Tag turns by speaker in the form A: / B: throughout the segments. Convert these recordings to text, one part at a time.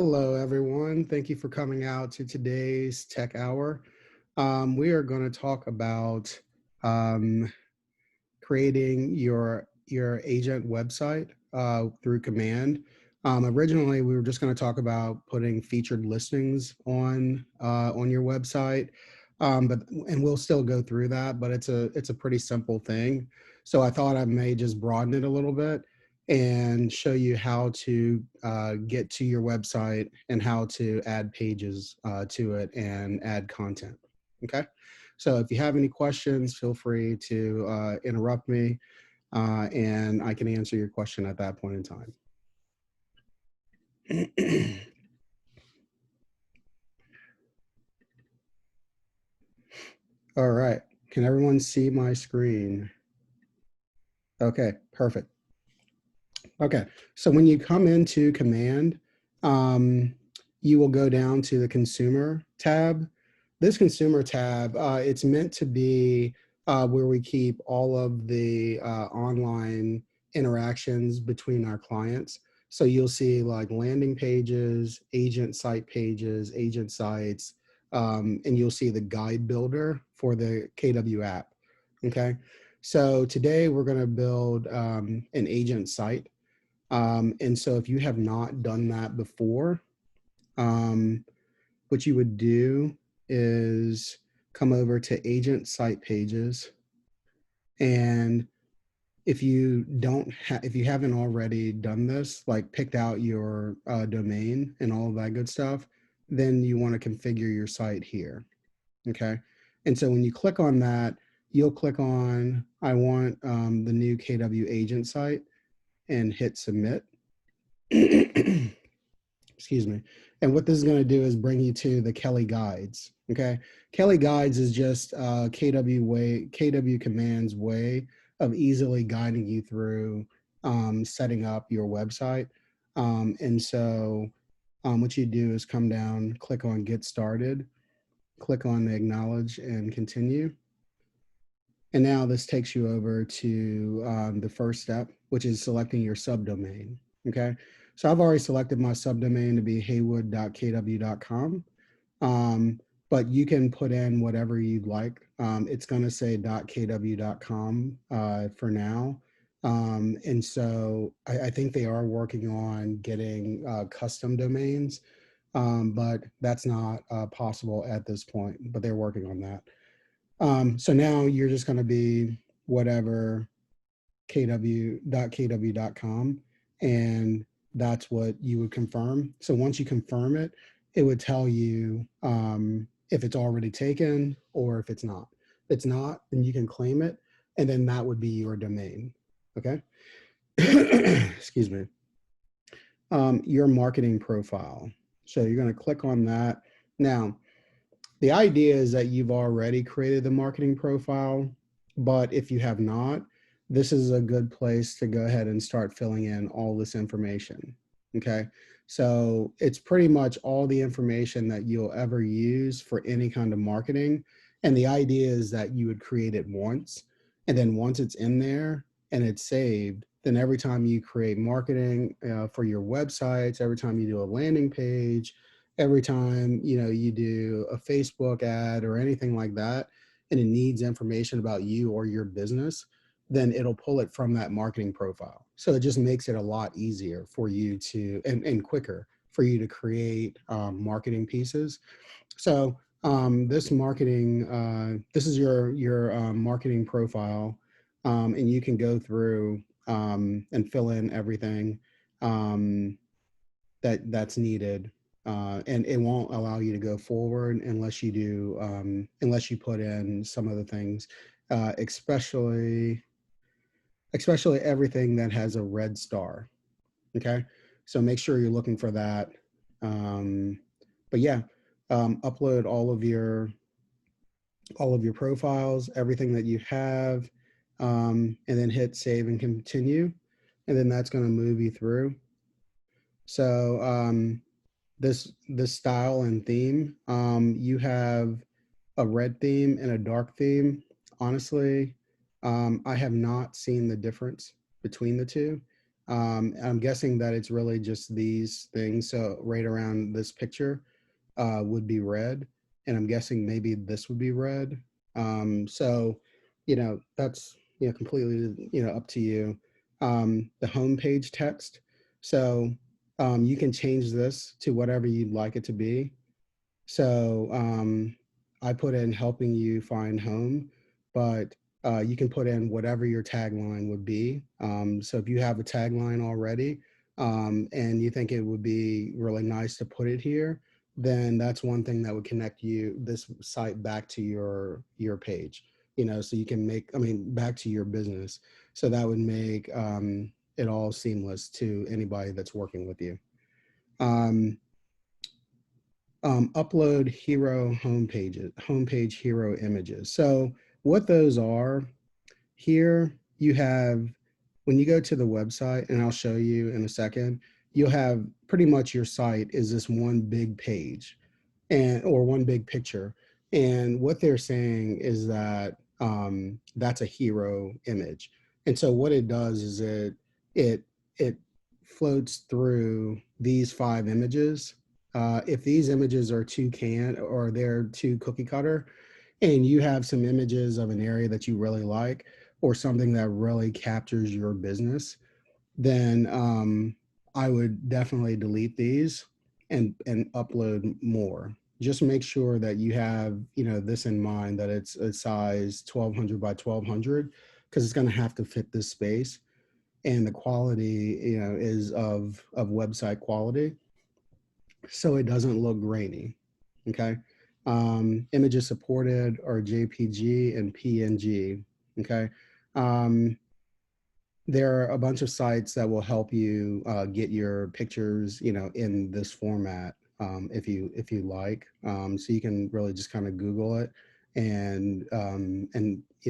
A: Hello, everyone. Thank you for coming out to today's Tech Hour. We are going to talk about um, creating your agent website through command. Originally, we were just going to talk about putting featured listings on your website, and we'll still go through that. But it's a pretty simple thing. So I thought I may just broaden it a little bit and show you how to get to your website and how to add pages to it and add content. Okay. So if you have any questions, feel free to interrupt me and I can answer your question at that point in time. All right. Can everyone see my screen? Okay, perfect. Okay, so when you come into command, um, you will go down to the consumer tab. This consumer tab, it's meant to be where we keep all of the online interactions between our clients. So you'll see like landing pages, agent site pages, agent sites, and you'll see the guide builder for the KW app. Okay, so today we're going to build an agent site. And so if you have not done that before, um, what you would do is come over to agent site pages. And if you haven't already done this, like picked out your domain and all of that good stuff, then you want to configure your site here. Okay. And so when you click on that, you'll click on, I want the new KW agent site and hit submit. Excuse me. And what this is going to do is bring you to the Kelly Guides. Okay. Kelly Guides is just KW Command's way of easily guiding you through setting up your website. And so what you do is come down, click on Get Started, click on Acknowledge and Continue. And now this takes you over to the first step, which is selecting your subdomain. Okay. So I've already selected my subdomain to be haywood.kw.com. But you can put in whatever you'd like. It's going to say .kw.com for now. And so I think they are working on getting custom domains, but that's not possible at this point, but they're working on that. So now you're just going to be whatever kw.kw.com, and that's what you would confirm. So once you confirm it, it would tell you if it's already taken or if it's not. If it's not, then you can claim it, and then that would be your domain. Okay. Excuse me. Your marketing profile. So you're going to click on that. Now, the idea is that you've already created the marketing profile, but if you have not, this is a good place to go ahead and start filling in all this information. Okay. So it's pretty much all the information that you'll ever use for any kind of marketing. And the idea is that you would create it once, and then once it's in there and it's saved, then every time you create marketing for your websites, every time you do a landing page, every time you do a Facebook ad or anything like that, and it needs information about you or your business, then it'll pull it from that marketing profile. So it just makes it a lot easier for you to and quicker for you to create marketing pieces. So this is your marketing profile, and you can go through and fill in everything that's needed, and it won't allow you to go forward unless you do unless you put in some of the things, especially everything that has a red star. Okay, so make sure you're looking for that. um, but yeah, upload all of your profiles, everything that you have, and then hit save and continue, and then that's going to move you through. So this style and theme, you have a red theme and a dark theme. Honestly, I have not seen the difference between the two. I'm guessing that it's really just these things. So right around this picture would be red, and I'm guessing maybe this would be red. So, that's completely up to you. The homepage text. So you can change this to whatever you'd like it to be. So I put in helping you find home, but you can put in whatever your tagline would be. So if you have a tagline already and you think it would be really nice to put it here, then that's one thing that would connect this site back to your page. So you can make, I mean, back to your business. So that would make it all seamless to anybody that's working with you. Um, Upload hero homepage hero images. So what those are, here you have, when you go to the website, and I'll show you in a second, you'll have pretty much your site is this one big page or one big picture. And what they're saying is that that's a hero image. And so what it does is it it floats through these 5 images. If these images are too or they're too cookie cutter, and you have some images of an area that you really like or something that really captures your business, then I would definitely delete these and upload more. Just make sure that you have this in mind, that it's a size 1200 by 1200, because it's going to have to fit this space, and the quality is of website quality, so it doesn't look grainy. Okay. Images supported are JPG and PNG. Okay. Um, there are a bunch of sites that will help you get your pictures, in this format, if you like. So you can really just kind of Google it, and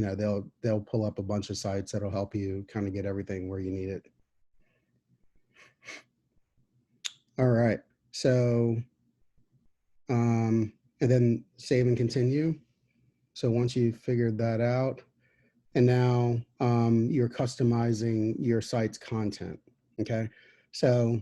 A: they'll pull up a bunch of sites that'll help you kind of get everything where you need it. All right. So and then save and continue. So once you've figured that out, and now you're customizing your site's content. Okay. So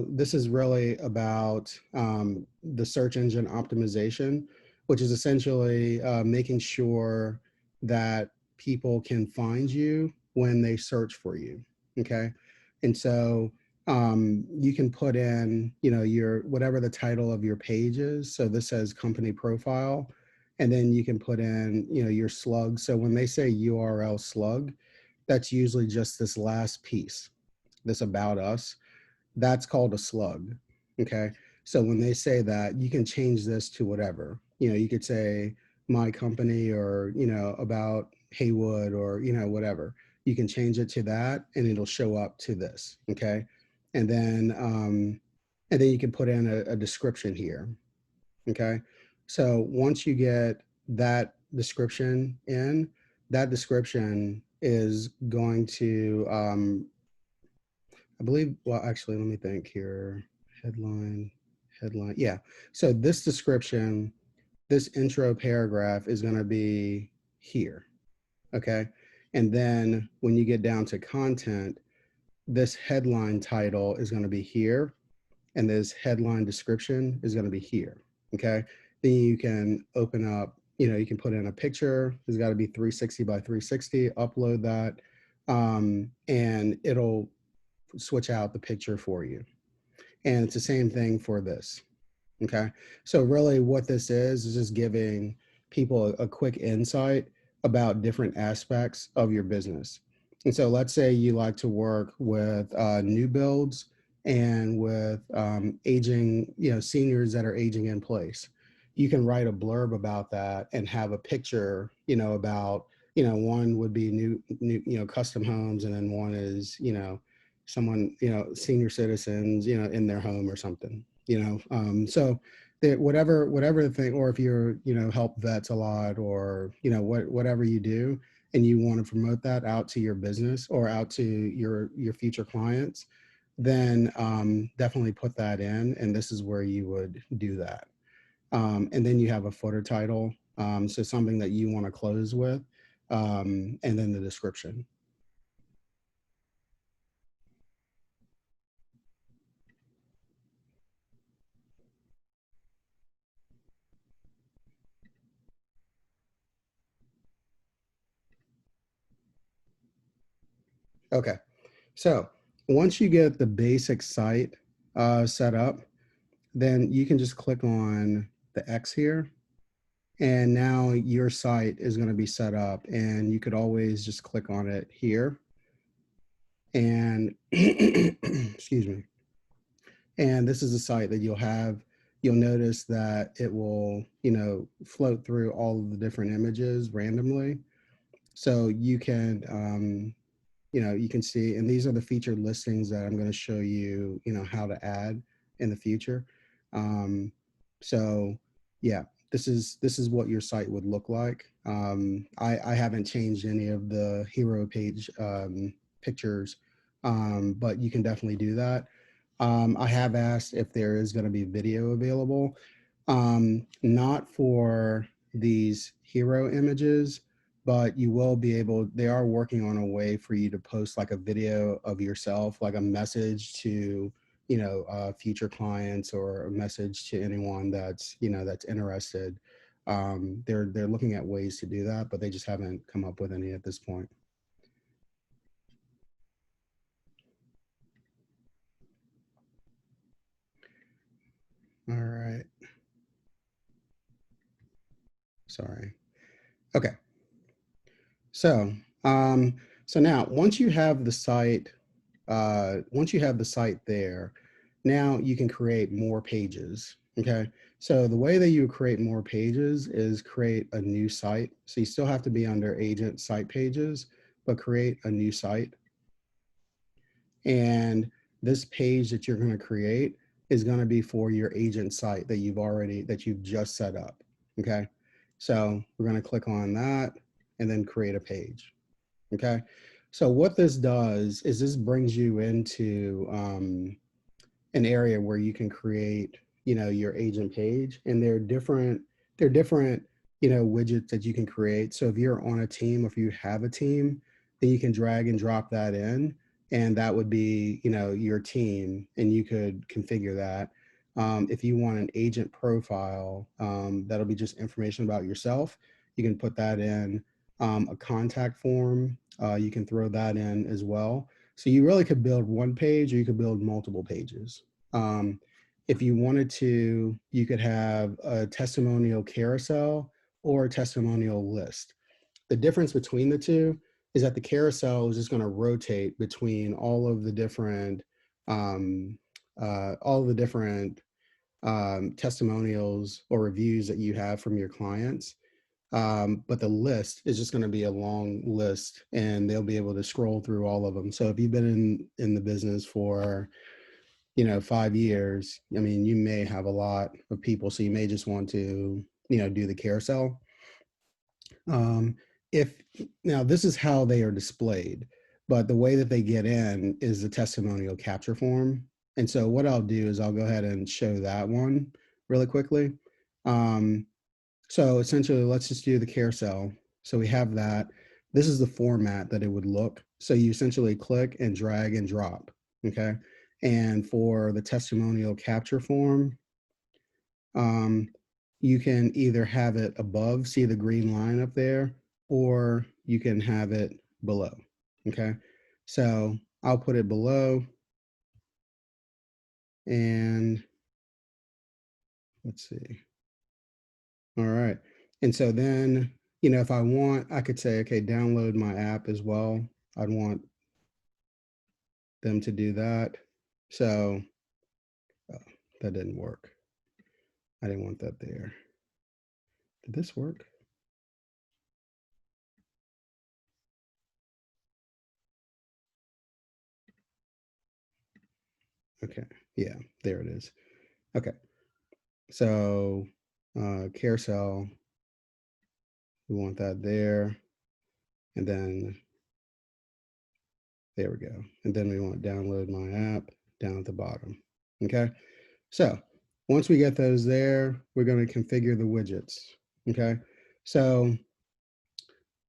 A: this is really about the search engine optimization, which is essentially making sure that people can find you when they search for you. Okay. And so you can put in, your whatever the title of your page is. So this says company profile, and then you can put in, your slug. So when they say URL slug, that's usually just this last piece, this about us. That's called a slug. Okay. So when they say that, you can change this to whatever. You could say my company, or, about Haywood, or, whatever. You can change it to that and it'll show up to this. Okay. And then you can put in a description here. Okay. So once you get that description in, that description is going to I believe, well, actually, let me think here. Headline, headline. Yeah. So this description, this intro paragraph is going to be here. Okay. And then when you get down to content, this headline title is going to be here. And this headline description is going to be here. Okay. Then you can open up, you can put in a picture. It's got to be 360 by 360, upload that. And it'll switch out the picture for you. And it's the same thing for this. Okay. So really what this is just giving people a quick insight about different aspects of your business. And so let's say you like to work with new builds and with aging, seniors that are aging in place. You can write a blurb about that and have a picture, about, one would be new, custom homes, and then one is, someone, senior citizens, in their home or something, so that whatever the thing, or if you're, help vets a lot, or, whatever you do, and you want to promote that out to your business or out to your future clients, then definitely put that in. And this is where you would do that. And then you have a footer title. So something that you want to close with, and then the description. Okay, so once you get the basic site set up, then you can just click on the X here. And now your site is going to be set up, and you could always just click on it here. And excuse me. And this is a site that you'll have. You'll notice that it will, float through all of the different images randomly. So you can see, and these are the featured listings that I'm going to show you, how to add in the future. Um, so yeah, this is what your site would look like. I haven't changed any of the hero page pictures, but you can definitely do that. I have asked if there is going to be video available, not for these hero images, but you will be able, they are working on a way for you to post like a video of yourself, like a message to, future clients, or a message to anyone that's, that's interested. They're looking at ways to do that, but they just haven't come up with any at this point. All right. Sorry. Okay. So, so now once you have the site, once you have the site there, now you can create more pages. Okay. So the way that you create more pages is create a new site. So you still have to be under agent site pages, but create a new site. And this page that you're going to create is going to be for your agent site that you've just set up. Okay. So we're going to click on that and then create a page. Okay. So what this does is this brings you into an area where you can create, your agent page, and they're different, widgets that you can create. So if you're on a team, if you have a team, then you can drag and drop that in, and that would be, your team, and you could configure that. If you want an agent profile, that'll be just information about yourself. You can put that in. A contact form, you can throw that in as well. So you really could build one page, or you could build multiple pages. Um, if you wanted to, you could have a testimonial carousel or a testimonial list. The difference between the two is that the carousel is just going to rotate between um, all of the different testimonials or reviews that you have from your clients. But the list is just going to be a long list, and they'll be able to scroll through all of them. So if you've been in the business for 5 years, I mean, you may have a lot of people, so you may just want to do the carousel. um, if Now this is how they are displayed, but the way that they get in is the testimonial capture form. And so what I'll do is I'll go ahead and show that one really quickly. um, so essentially, let's just do the carousel. So we have that. This is the format that it would look. So you essentially click and drag and drop. Okay. And for the testimonial capture form, um, you can either have it above, see the green line up there, or you can have it below. Okay. So I'll put it below, and let's see. All right. And so then, if I want, I could say, okay, download my app as well. I'd want them to do that. So oh, that didn't work. I didn't want that there. Did this work? Okay. Yeah, there it is. Okay. So carousel, we want that there. And then there we go. And then we want download my app down at the bottom. Okay. So once we get those there, we're going to configure the widgets. Okay. So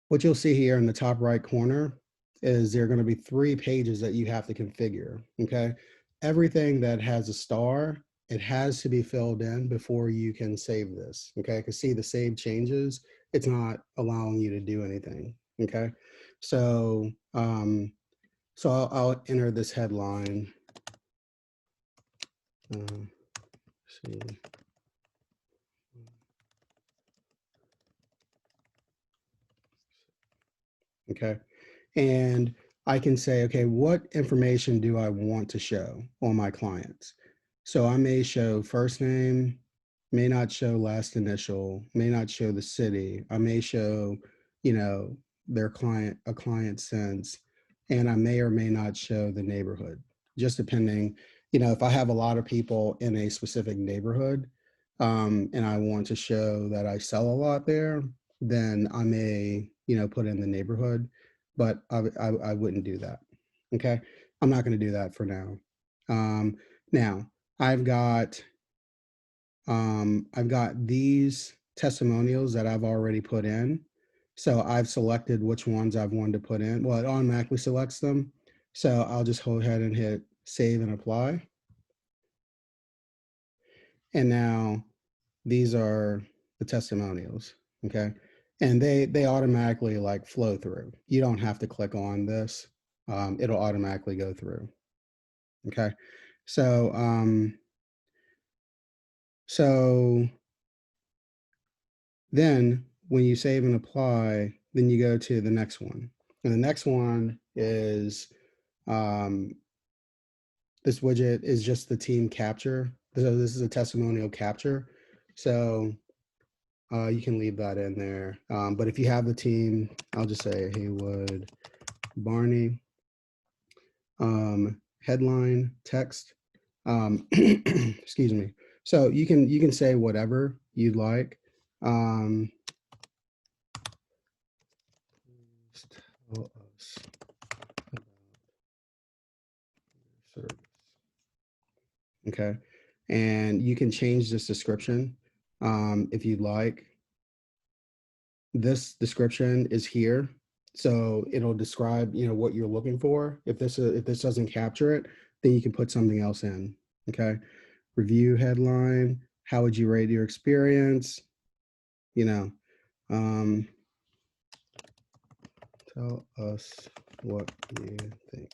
A: what you'll see here in the top right corner is there are going to be 3 pages that you have to configure. Okay. Everything that has a star, it has to be filled in before you can save this. Okay. Because see the save changes, it's not allowing you to do anything. Okay. So So I'll enter this headline. See. Okay. And I can say, okay, what information do I want to show on my clients? So I may show first name, may not show last initial, may not show the city. I may show, you know, their client, a client since, and I may or may not show the neighborhood, just depending, you know, if I have a lot of people in a specific neighborhood, and I want to show that I sell a lot there, then I may, you know, put in the neighborhood, but I wouldn't do that. Okay. I'm not going to do that for now. Now I've got these testimonials that I've already put in. So I've selected which ones I've wanted to put in. Well, it automatically selects them. So I'll just go ahead and hit save and apply. And now these are the testimonials. Okay. And they automatically like flow through. You don't have to click on this. It'll automatically go through. Okay. So, so then when you save and apply, then you go to the next one. And the next one is um, this widget is just the team capture. So this is a testimonial capture. So you can leave that in there. But if you have the team, I'll just say Haywood Barney, headline text. Excuse me. So you can say whatever you'd like. Tell us about service. Okay. And you can change this description if you'd like. This description is here. So it'll describe, you know, what you're looking for. If this doesn't capture it, then you can put something else in. Okay. Review headline. How would you rate your experience? You know, tell us what you think.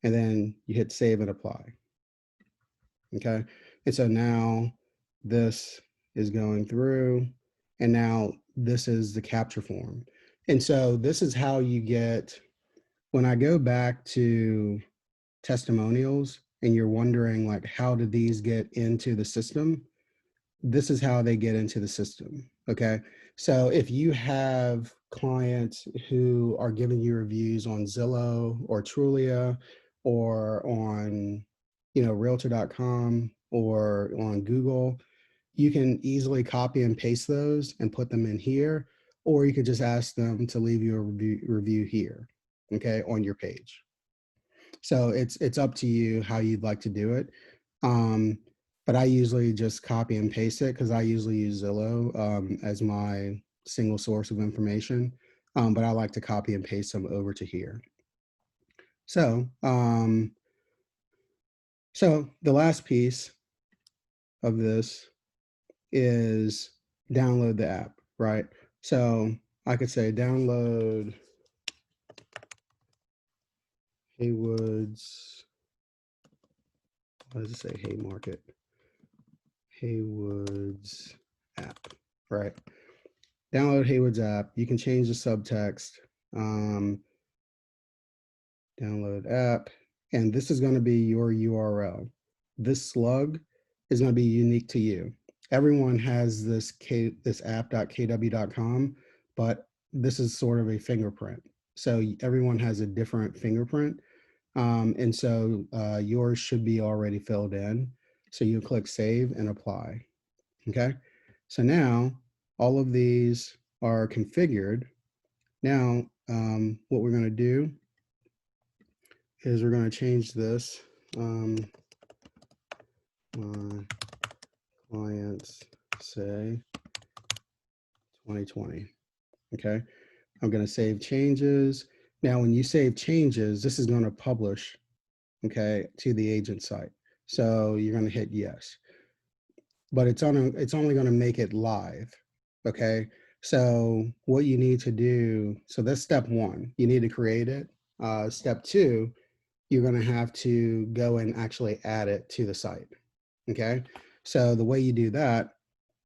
A: And then you hit save and apply. Okay. And so now this is going through, and now this is the capture form. And so this is how you get, when I go back to testimonials and you're wondering like, how did these get into the system? This is how they get into the system. Okay. So if you have clients who are giving you reviews on Zillow or Trulia or on, you know, realtor.com or on Google, you can easily copy and paste those and put them in here, or you could just ask them to leave you a review here, okay, on your page. So it's up to you how you'd like to do it. But I usually just copy and paste it because I usually use Zillow as my single source of information. But I like to copy and paste them over to here. So, so the last piece of this is download the app, right? So I could say download Haywood's, what does it say? Haymarket. Haywood's app, right? Download Haywood's app. You can change the subtext. Download app. And this is going to be your URL. This slug is going to be unique to you. Everyone has this app.kw.com, but this is sort of a fingerprint. So everyone has a different fingerprint. And so yours should be already filled in. So you click save and apply. Okay. So now all of these are configured. Now, what we're going to do is we're going to change this. My clients say 2020. Okay. I'm going to save changes. Now, when you save changes, this is going to publish, okay, to the agent site. So you're going to hit yes, but it's only going to make it live. Okay. So what you need to do, so that's step one, you need to create it. Step two, you're going to have to go and actually add it to the site. Okay. So the way you do that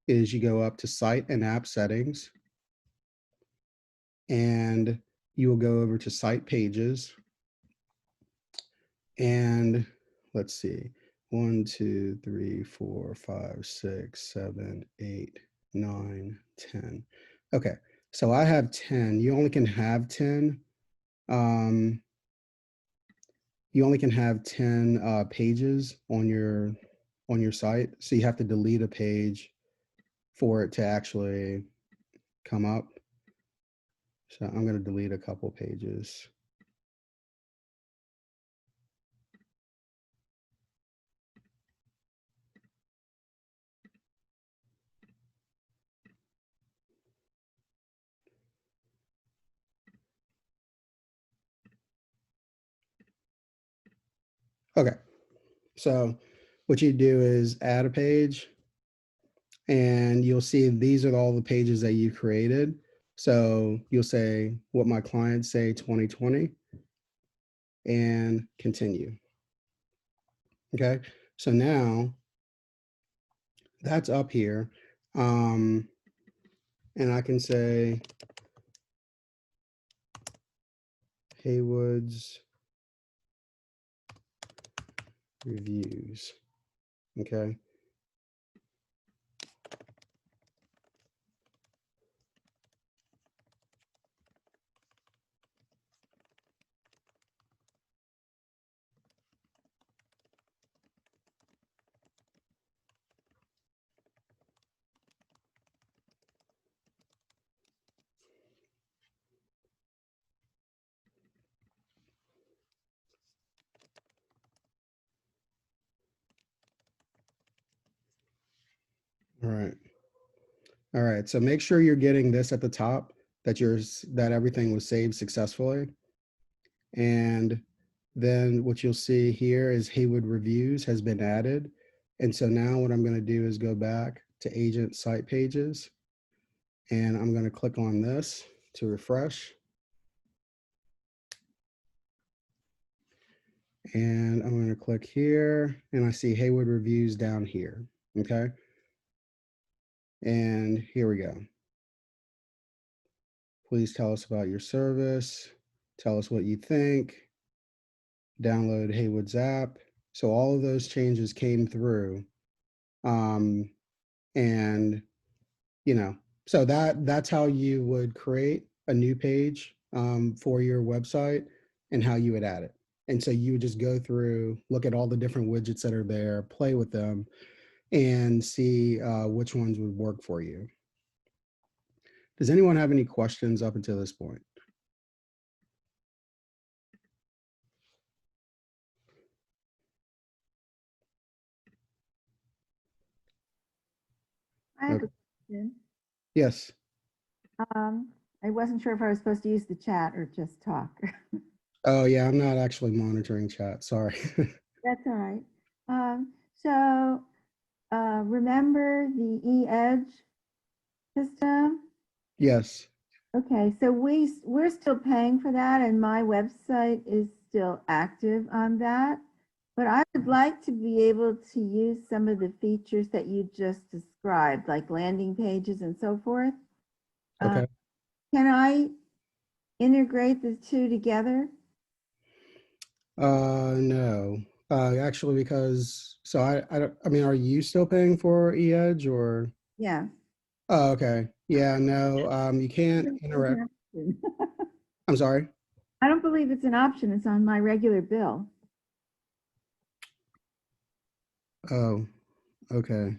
A: is you go up to site and app settings, and you will go over to site pages, and let's see, 1, 2, 3, 4, 5, 6, 7, 8, 9, 10. Okay. So I have 10. You only can have 10. Um, you only can have 10 pages on your site. So you have to delete a page for it to actually come up. So I'm going to delete a couple pages. Okay. So what you do is add a page, and you'll see these are all the pages that you created. So you'll say what my clients say 2020 and continue. Okay. So now that's up here. And I can say Haywood's reviews. Okay. All right. All right. So make sure you're getting this at the top, that everything was saved successfully. And then what you'll see here is Haywood Reviews has been added. And so now what I'm going to do is go back to agent site pages, and I'm going to click on this to refresh. And I'm going to click here, and I see Haywood Reviews down here. Okay. And here we go. Please tell us about your service. Tell us what you think. Download Haywood's app. So all of those changes came through. And so that's how you would create a new page for your website, and how you would add it. And so you would just go through, look at all the different widgets that are there, play with them, and see which ones would work for you. Does anyone have any questions up until this point?
B: I have a question.
A: Yes.
B: I wasn't sure if I was supposed to use the chat or just talk.
A: Oh, yeah, I'm not actually monitoring chat. Sorry.
B: That's all right. So remember the eEdge system?
A: Yes.
B: Okay, so we're still paying for that, and my website is still active on that. But I would like to be able to use some of the features that you just described, like landing pages and so forth.
A: Okay.
B: Can I integrate the two together?
A: No. Actually, because I mean, are you still paying for eEdge or?
B: Yeah.
A: Oh, okay. Yeah, no, you can't interact. I'm sorry.
B: I don't believe it's an option. It's on my regular bill.
A: Oh, okay.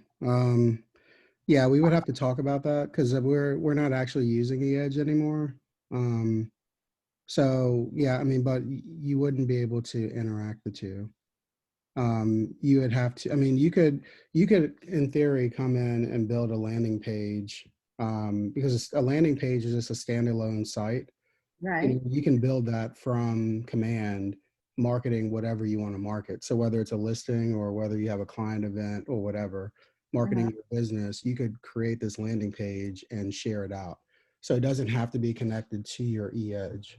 A: Yeah, we would have to talk about that because we're not actually using eEdge anymore. Um, so yeah, I mean, but you wouldn't be able to interact the two. You would have to, I mean, you could in theory come in and build a landing page, because a landing page is just a standalone site.
B: Right.
A: And you can build that from command, marketing whatever you want to market. So whether it's a listing or whether you have a client event or whatever, marketing your business, you could create this landing page and share it out. So it doesn't have to be connected to your eEdge.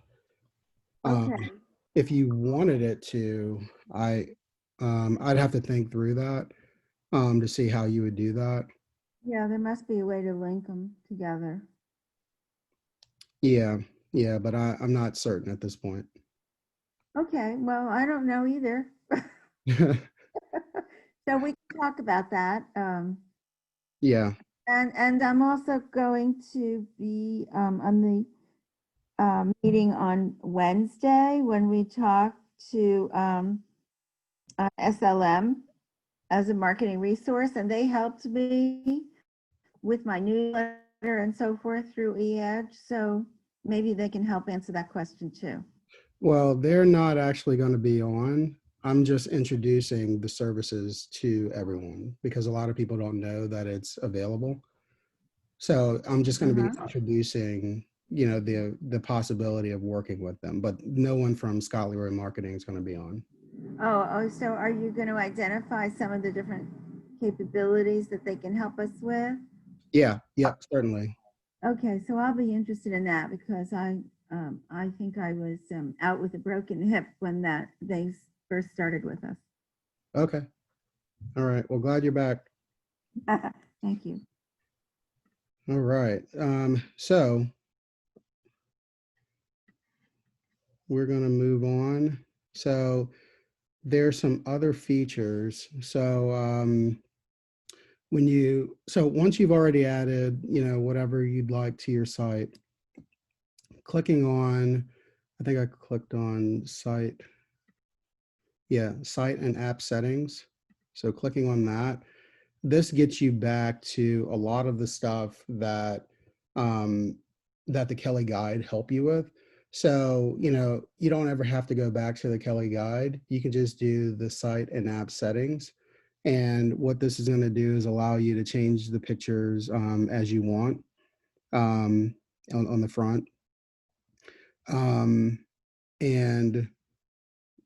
B: Okay.
A: If you wanted it to, I'd have to think through that to see how you would do that.
B: Yeah, there must be a way to link them together.
A: Yeah, yeah, but I'm not certain at this point.
B: Okay, well, I don't know either. So we can talk about that.
A: Yeah.
B: And I'm also going to be on the meeting on Wednesday when we talk to SLM as a marketing resource, and they helped me with my newsletter and so forth through eEdge. So maybe they can help answer that question too.
A: Well, they're not actually going to be on. I'm just introducing the services to everyone because a lot of people don't know that it's available. So I'm just going to be
B: Uh-huh.
A: introducing, the possibility of working with them, but no one from Scott Leroy Marketing is going to be on.
B: Oh, so are you going to identify some of the different capabilities that they can help us with?
A: Yeah, yep, certainly.
B: Okay, so I'll be interested in that because I think I was out with a broken hip when they first started with us.
A: Okay. All right. Well, glad you're back.
B: Thank you.
A: All right. So we're going to move on. So there's some other features. So so once you've already added, whatever you'd like to your site, clicking on, I think I clicked on site. Yeah, site and app settings. So clicking on that, this gets you back to a lot of the stuff um, that the Kelly Guide help you with. So, you don't ever have to go back to the Kelly Guide. You can just do the site and app settings. And what this is going to do is allow you to change the pictures as you want um, on the front. Um, and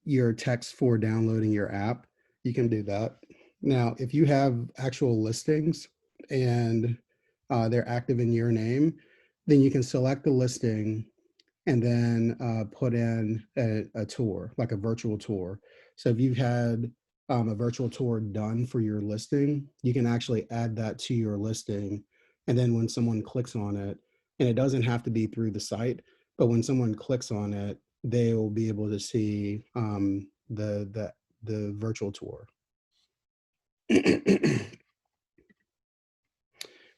A: your text for downloading your app, you can do that. Now, if you have actual listings and they're active in your name, then you can select the listing and then put in a tour, like a virtual tour. So if you've had a virtual tour done for your listing, you can actually add that to your listing. And then when someone clicks on it, and it doesn't have to be through the site, but when someone clicks on it, they will be able to see the virtual tour.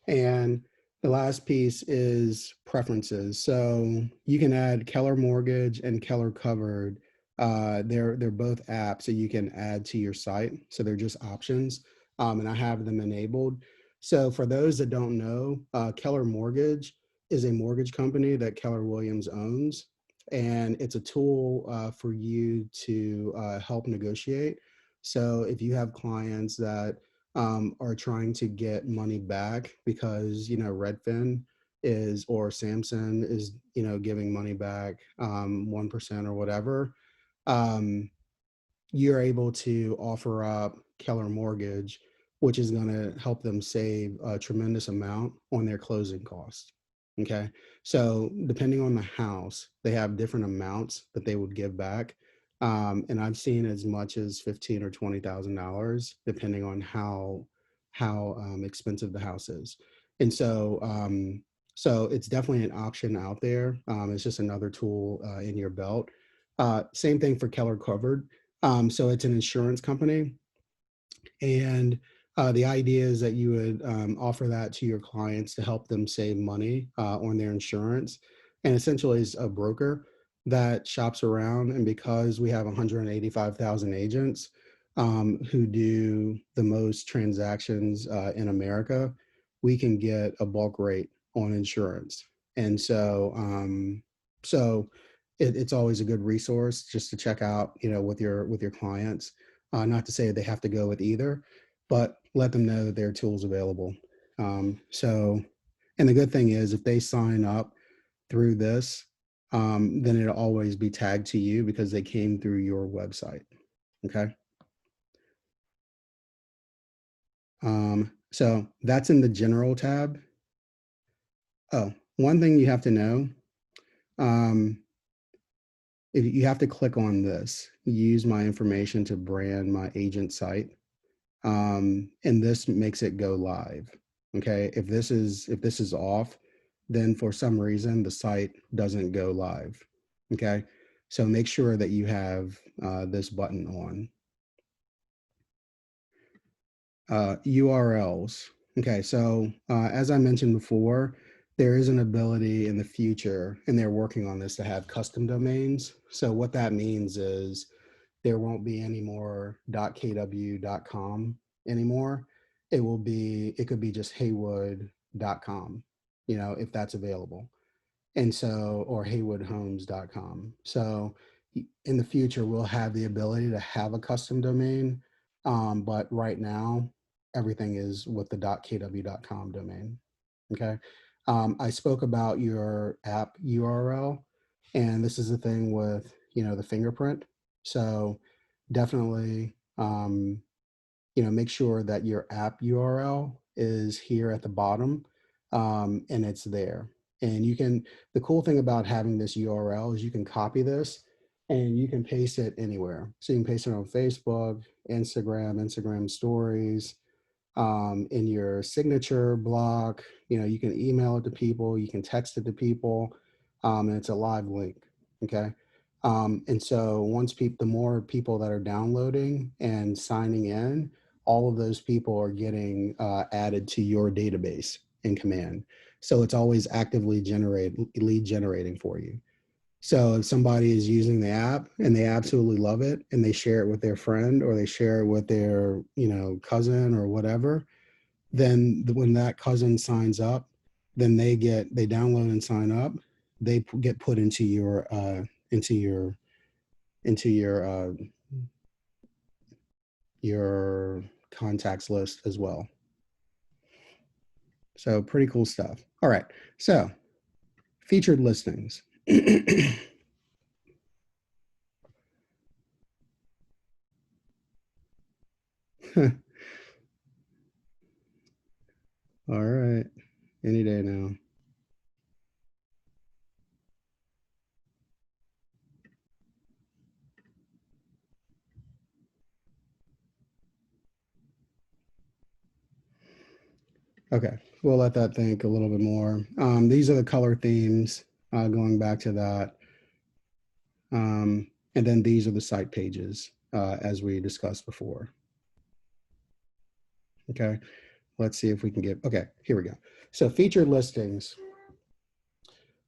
A: And the last piece is preferences. So you can add Keller Mortgage and Keller Covered. They're both apps that you can add to your site. So they're just options, and I have them enabled. So for those that don't know, Keller Mortgage is a mortgage company that Keller Williams owns, and it's a tool for you to help negotiate. So if you have clients that are trying to get money back because Redfin is or Samson is giving money back 1% or whatever, um, you're able to offer up Keller Mortgage, which is going to help them save a tremendous amount on their closing costs. Okay, so depending on the house, they have different amounts that they would give back. And I've seen as much as $15,000 or $20,000, depending on how expensive the house is. And so it's definitely an option out there. It's just another tool in your belt. Same thing for Keller Covered. So it's an insurance company, and the idea is that you would offer that to your clients to help them save money on their insurance. And essentially, it's a broker that shops around. And because we have 185,000 agents who do the most transactions in America, we can get a bulk rate on insurance. And so it's always a good resource just to check out, with your clients. Not to say they have to go with either, but let them know that there are tools available. And the good thing is if they sign up through this, then it'll always be tagged to you because they came through your website. Okay. So that's in the general tab. Oh, one thing you have to know, if you have to click on this, use my information to brand my agent site. And this makes it go live. Okay. If this is off, then for some reason the site doesn't go live. Okay. So make sure that you have this button on. URLs. Okay, so as I mentioned before, there is an ability in the future, and they're working on this, to have custom domains. So what that means is there won't be any more .kw.com anymore. It could be just haywood.com, if that's available. And so, or haywoodhomes.com. So in the future, we'll have the ability to have a custom domain. But right now, everything is with the .kw.com domain. Okay. I spoke about your app URL, and this is the thing with, the fingerprint. So definitely, make sure that your app URL is here at the bottom, and it's there. And the cool thing about having this URL is you can copy this and you can paste it anywhere. So you can paste it on Facebook, Instagram stories, in your signature block. You can email it to people, you can text it to people, and it's a live link. Okay. And so the more people that are downloading and signing in, all of those people are getting added to your database in Command. So it's always actively lead generating for you. So if somebody is using the app and they absolutely love it and they share it with their friend, or they share it with their, cousin or whatever, then when that cousin signs up, then they download and sign up, they get put into into your into your contacts list as well. So pretty cool stuff. All right. So featured listings. All right. Any day now. Okay. We'll let that think a little bit more. These are the color themes, going back to that. And then these are the site pages, as we discussed before. Okay. Let's see if we can get, okay, here we go. So featured listings.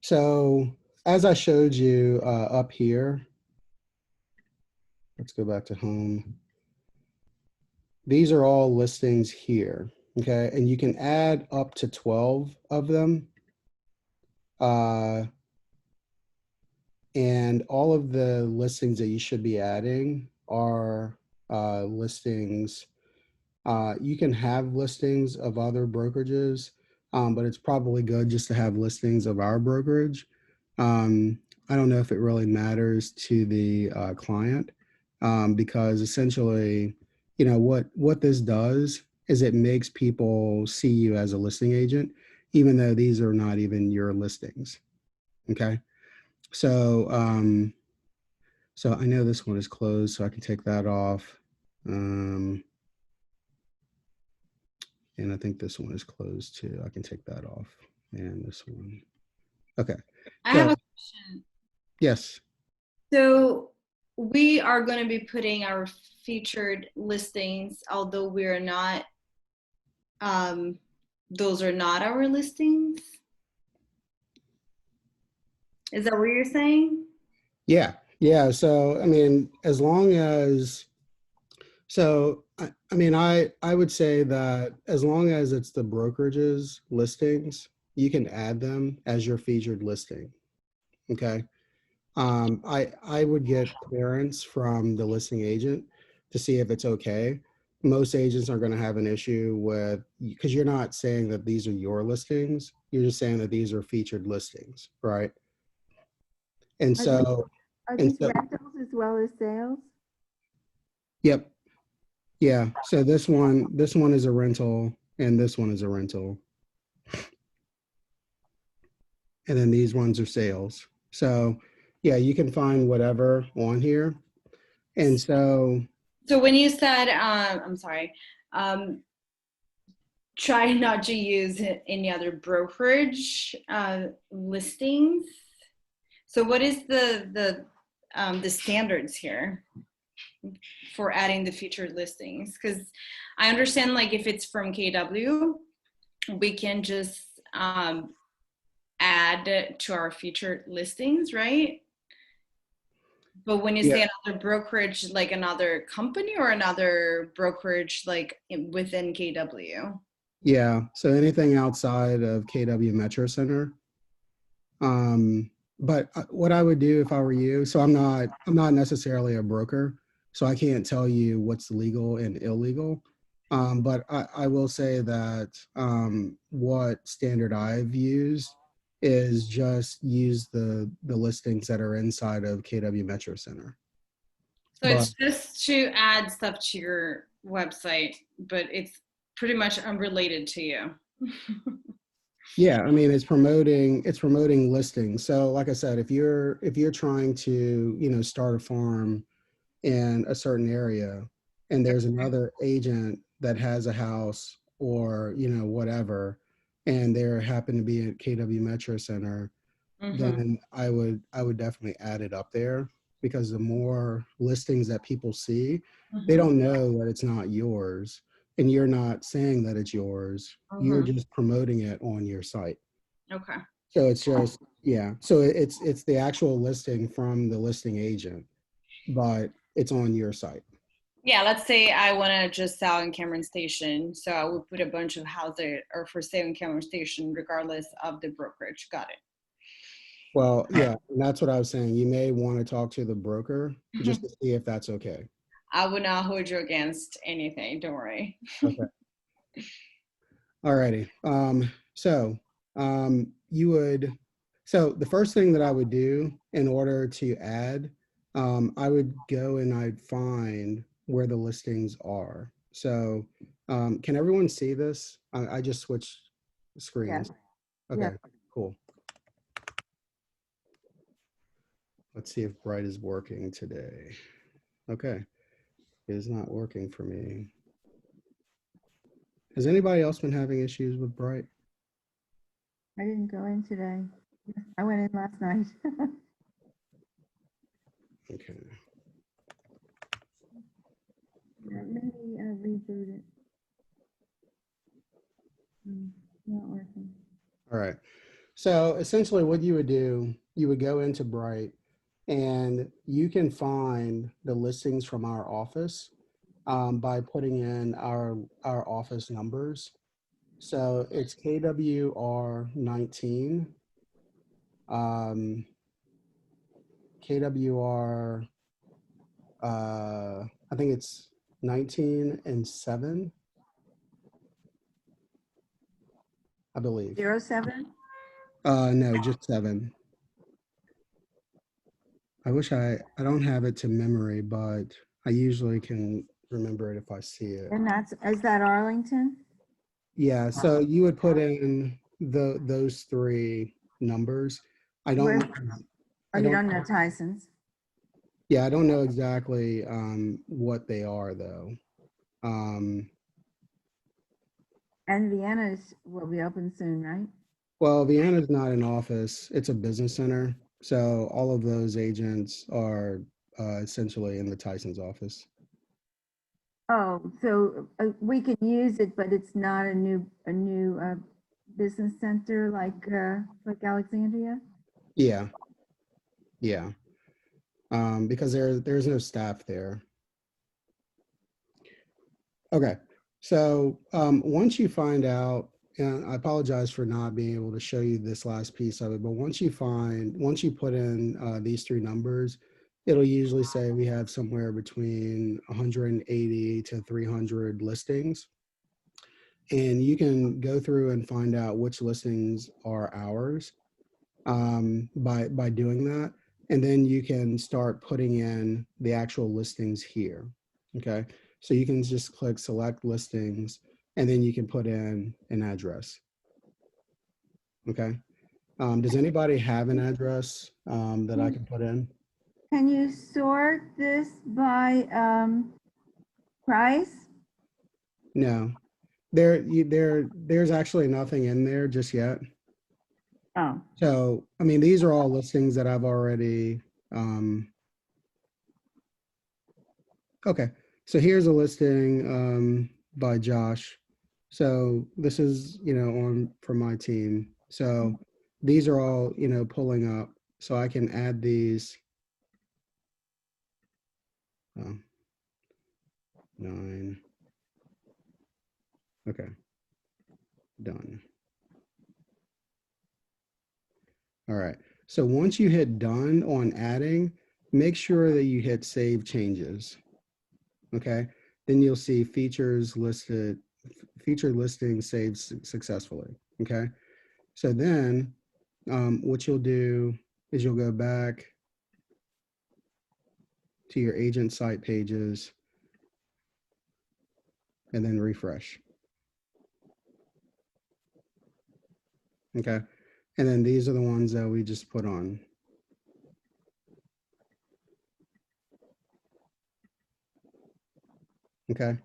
A: So as I showed you up here, let's go back to home. These are all listings here. Okay. And you can add up to 12 of them. And all of the listings that you should be adding are listings. You can have listings of other brokerages, but it's probably good just to have listings of our brokerage. I don't know if it really matters to the client, because essentially, what this does is it makes people see you as a listing agent, even though these are not even your listings. Okay. So, so I know this one is closed, so I can take that off. And I think this one is closed too. I can take that off. And this one. Okay.
C: I have a question.
A: Yes.
C: So we are going to be putting our featured listings, although we're not, those are not our listings. Is that what you're saying?
A: Yeah. Yeah. So, I mean, as long as, so, I mean, I would say that as long as it's the brokerage's listings, you can add them as your featured listing. Okay. I would get clearance from the listing agent to see if it's okay. Most agents are going to have an issue with, because you're not saying that these are your listings. You're just saying that these are featured listings, right? And so,
B: Are
A: and
B: these
A: so,
B: rentals as well as sales?
A: yep. Yeah. So this one is a rental, and this one is a rental. And then these ones are sales. So yeah, you can find whatever on here. And so
C: So when you said, I'm sorry, try not to use any other brokerage listings. So what is the standards here for adding the featured listings? Because I understand, like, if it's from KW, we can just add to our featured listings, right? But when you
A: yeah,
C: say another brokerage, like another company or another brokerage, like within KW?
A: yeah. So anything outside of KW Metro Center. But what I would do if I were you, so I'm not necessarily a broker, so I can't tell you what's legal and illegal. But I will say that what standard I've used is just use the listings that are inside of KW Metro Center.
C: So
A: But
C: it's just to add stuff to your website, but it's pretty much unrelated to you.
A: yeah, I mean it's promoting listings. So like I said, if you're trying to, start a farm in a certain area and there's another agent that has a house or whatever, and they happen to be at KW Metro Center,
C: Mm-hmm.
A: then I would definitely add it up there, because the more listings that people see, they
C: Mm-hmm.
A: don't know that it's not yours, and you're not saying that it's yours, you're
C: Mm-hmm.
A: just promoting it on your site.
C: Okay.
A: So it's just, yeah, so it's the actual listing from the listing agent, but it's on your site.
C: Yeah, let's say I want to just sell in Cameron Station. So I would put a bunch of houses or for sale in Cameron Station, regardless of the brokerage. Got
A: Well, yeah, and that's what I was saying. You may want to talk to the broker just
C: it.
A: to see if that's okay.
C: I would not hold you against anything. Don't worry.
A: Okay. All righty. You would, so the first thing that I would do in order to add, I would go and I'd find where the listings are. So, can everyone see this? I just switched
B: Yeah,
A: screens.
B: yeah.
A: Okay, cool. Let's see if Bright is working today. Okay, it is not working for me. Has anybody else been having issues with Bright?
B: I didn't go in today. I went in last night.
A: Okay.
B: Yeah, maybe reboot it. Not working.
A: All right. So essentially what you would do, you would go into Bright and you can find the listings from our office by putting in our office numbers. So it's KWR 19, KWR, I think it's 19 and 7, I believe.
B: 07?
A: No, just 7. I don't have it to memory, but I usually can remember it if I see it.
B: And is that Arlington?
A: Yeah, so you would put in those 3 numbers. I
B: Where,
A: don't,
B: oh,
A: I
B: you
A: don't,
B: don't know Tyson's?
A: yeah, I don't know exactly what they are though.
B: And Vienna's will be open soon, right?
A: Well, Vienna's not an office, it's a business center. So all of those agents are essentially in the Tyson's office.
B: Oh, so we can use it, but it's not a new business center like Alexandria?
A: Yeah, yeah. Because there's no staff there. Okay. So once you find out, and I apologize for not being able to show you this last piece of it, but once you put in these 3 numbers, it'll usually say we have somewhere between 180 to 300 listings. And you can go through and find out which listings are ours by doing that. And then you can start putting in the actual listings here. Okay. So you can just click select listings and then you can put in an address. Okay. Does anybody have an address that I can put in?
B: Can you sort this by price?
A: No, there's actually nothing in there just yet.
B: Oh,
A: So, I mean, these are all listings that I've already, okay. So here's a listing by Josh. So this is, on for my team. So these are all, pulling up. So I can add these. 9. Okay, done. All right. So once you hit done on adding, make sure that you hit save changes. Okay. Then you'll see features listed, featured listing saved successfully. Okay. So then what you'll do is you'll go back to your agent site pages and then refresh. Okay. And then these are the ones that we just put on. Okay.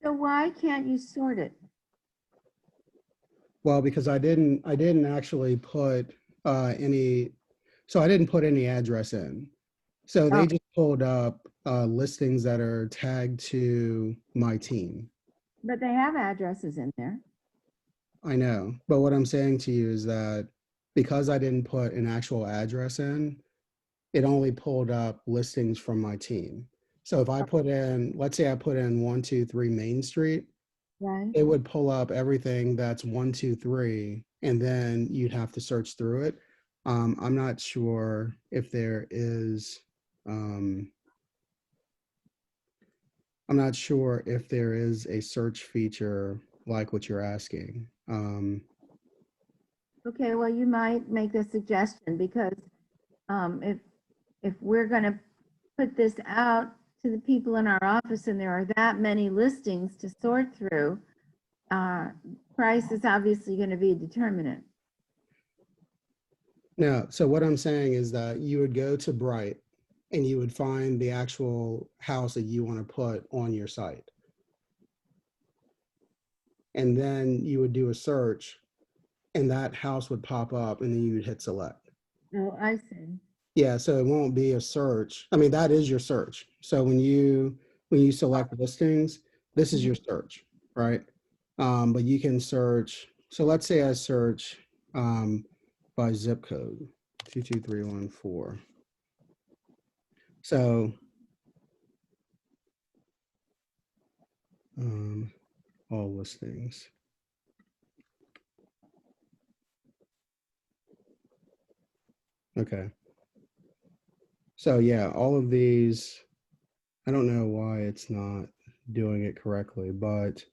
B: so why can't you sort it?
A: Well, because I didn't actually put any, so I didn't put any address in. So they
B: Oh.
A: just pulled up listings that are tagged to my team.
B: But they have addresses in there.
A: I know, but what I'm saying to you is that because I didn't put an actual address in, it only pulled up listings from my team. So if I put in, let's say I put in 123 Main Street,
B: Right.
A: it would pull up everything that's 123, and then you'd have to search through it. I'm not sure if there is, I'm not sure if there is a search feature like what you're asking.
B: Okay, well, you might make a suggestion because if we're gonna put this out to the people in our office and there are that many listings to sort through, price is obviously gonna be a determinant.
A: No, so what I'm saying is that you would go to Bright and you would find the actual house that you want to put on your site. And then you would do a search and that house would pop up and then you would hit select.
B: Oh, I see.
A: Yeah, so it won't be a search. I mean, that is your search. So when you select listings, this is your search, right? But you can search. So let's say I search by zip code 22314. So all listings. Okay. So yeah, all of these, I don't know why it's not doing it correctly, but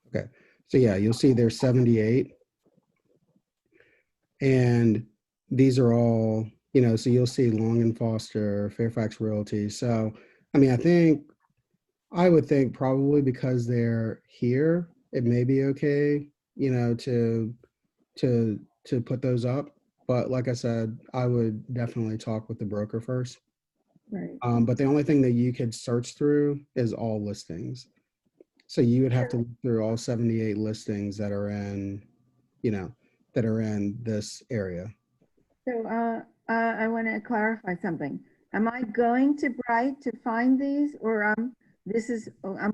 A: okay. So yeah, you'll see there's 78 and these are all, so you'll see Long and Foster, Fairfax Realty. So, I mean, I would think probably because they're here, it may be okay, to put those up. But like I said, I would definitely talk with the broker first.
B: Right.
A: But the only thing that you could search through is all listings. So you would have to look through all 78 listings that are in, that are in this area.
B: So I want to clarify something. Am I going to Bright to find these, or I'm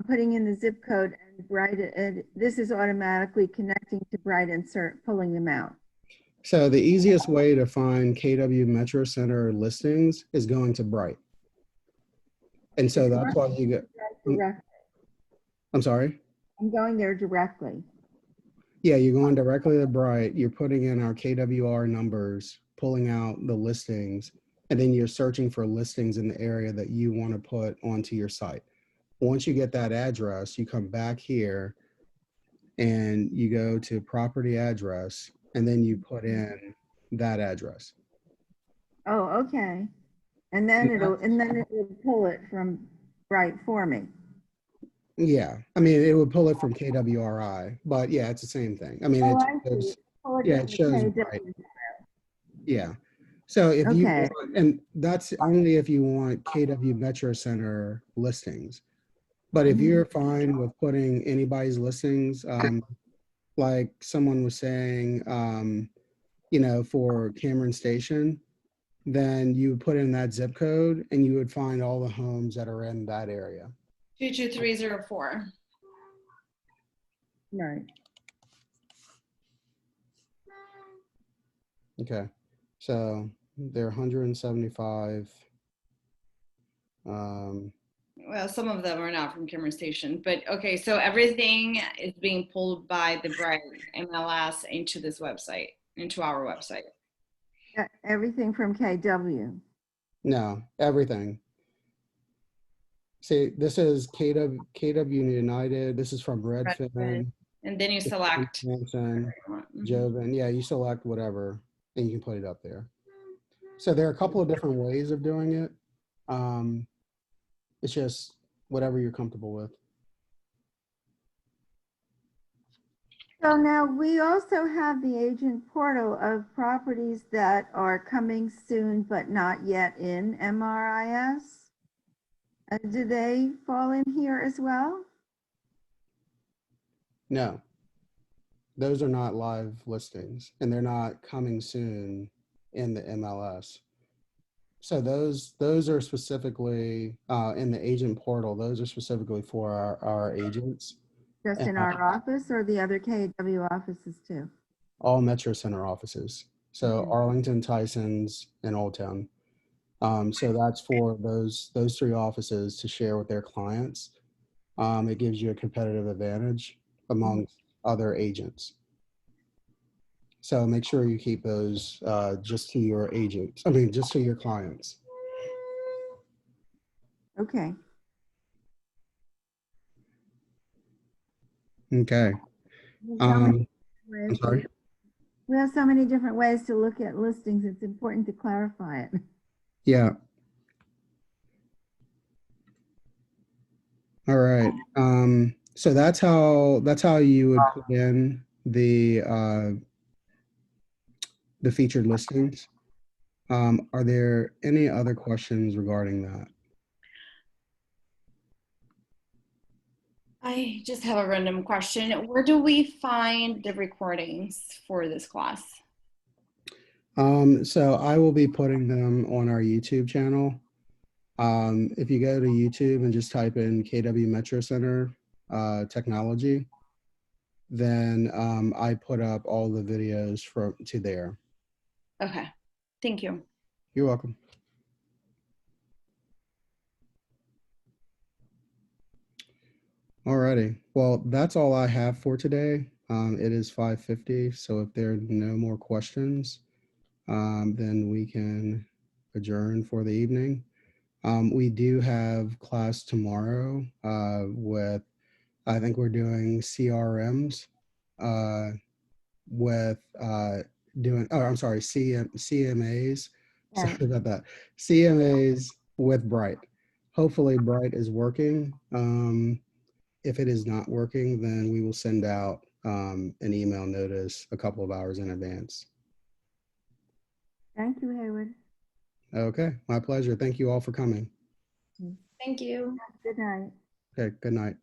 B: putting in the zip code and Bright, this is automatically connecting to Bright and pulling them out?
A: So the easiest way to find KW Metro Center listings is going to Bright. And so that's why you get,
B: Directly.
A: I'm sorry?
B: I'm going there directly.
A: Yeah, you're going directly to Bright. You're putting in our KWR numbers, pulling out the listings, and then you're searching for listings in the area that you want to put onto your site. Once you get that address, you come back here and you go to property address, and then you put in that address.
B: Oh, okay. And then it'll pull it from Bright for me.
A: Yeah, I mean, it would pull it from KWRI, but yeah, it's the same thing. I mean,
B: Oh,
A: it
B: I see.
A: shows,
B: Pull it
A: yeah,
B: from
A: it
B: the
A: shows
B: KW.
A: Bright. Yeah. So if you
B: Okay.
A: want, and that's only if you want KW Metro Center listings. But if
B: Mhm.
A: you're fine with putting anybody's listings, like someone was saying, for Cameron Station, then you put in that zip code and you would find all the homes that are in that area.
C: 22304.
B: Right.
A: Okay. So they're 175.
C: Well, some of them are not from Cameron Station, but okay. So everything is being pulled by the Bright MLS into this website, into our website.
B: Everything from KW.
A: No, everything. See, this is KW United. This is from Redfin.
C: And then you
A: This is from
C: select.
A: Sampson,
C: Mhm.
A: Joven. Yeah, you select whatever and you can put it up there. So there are a couple of different ways of doing it. It's just whatever you're comfortable with.
B: So now we also have the agent portal of properties that are coming soon but not yet in MRIS. Do they fall in here as well?
A: No, those are not live listings and they're not coming soon in the MLS. So those are specifically in the agent portal. Those are specifically for our agents,
B: Just in our office or the other KW offices too?
A: all Metro Center offices. So
B: Okay.
A: Arlington, Tyson's, and Old Town. So that's for those three offices to share with their clients. It gives you a competitive advantage amongst other agents. So make sure you keep those just to your agents. I mean, just to your clients.
B: Okay.
A: Okay.
B: There's so many
A: I'm
B: ways
A: sorry.
B: We have so many different ways to look at listings. It's important to clarify it.
A: Yeah. All right. So that's how you would put in the featured listings. Are there any other questions regarding that?
C: I just have a random question. Where do we find the recordings for this class?
A: So I will be putting them on our YouTube channel. If you go to YouTube and just type in KW Metro Center technology, then I put up all the videos to there.
C: Okay, thank you.
A: You're welcome. Alrighty. Well, that's all I have for today. It is 5:50, so if there are no more questions, then we can adjourn for the evening. We do have class tomorrow with, I think we're doing CRMs with I'm sorry, CMAs. Sorry
B: Right.
A: about that. CMAs with Bright. Hopefully Bright is working. If it is not working, then we will send out an email notice a couple of hours in advance.
B: Thank you, Hayward.
A: Okay, my pleasure. Thank you all for coming.
C: Thank you.
B: Good night.
A: Okay, good night.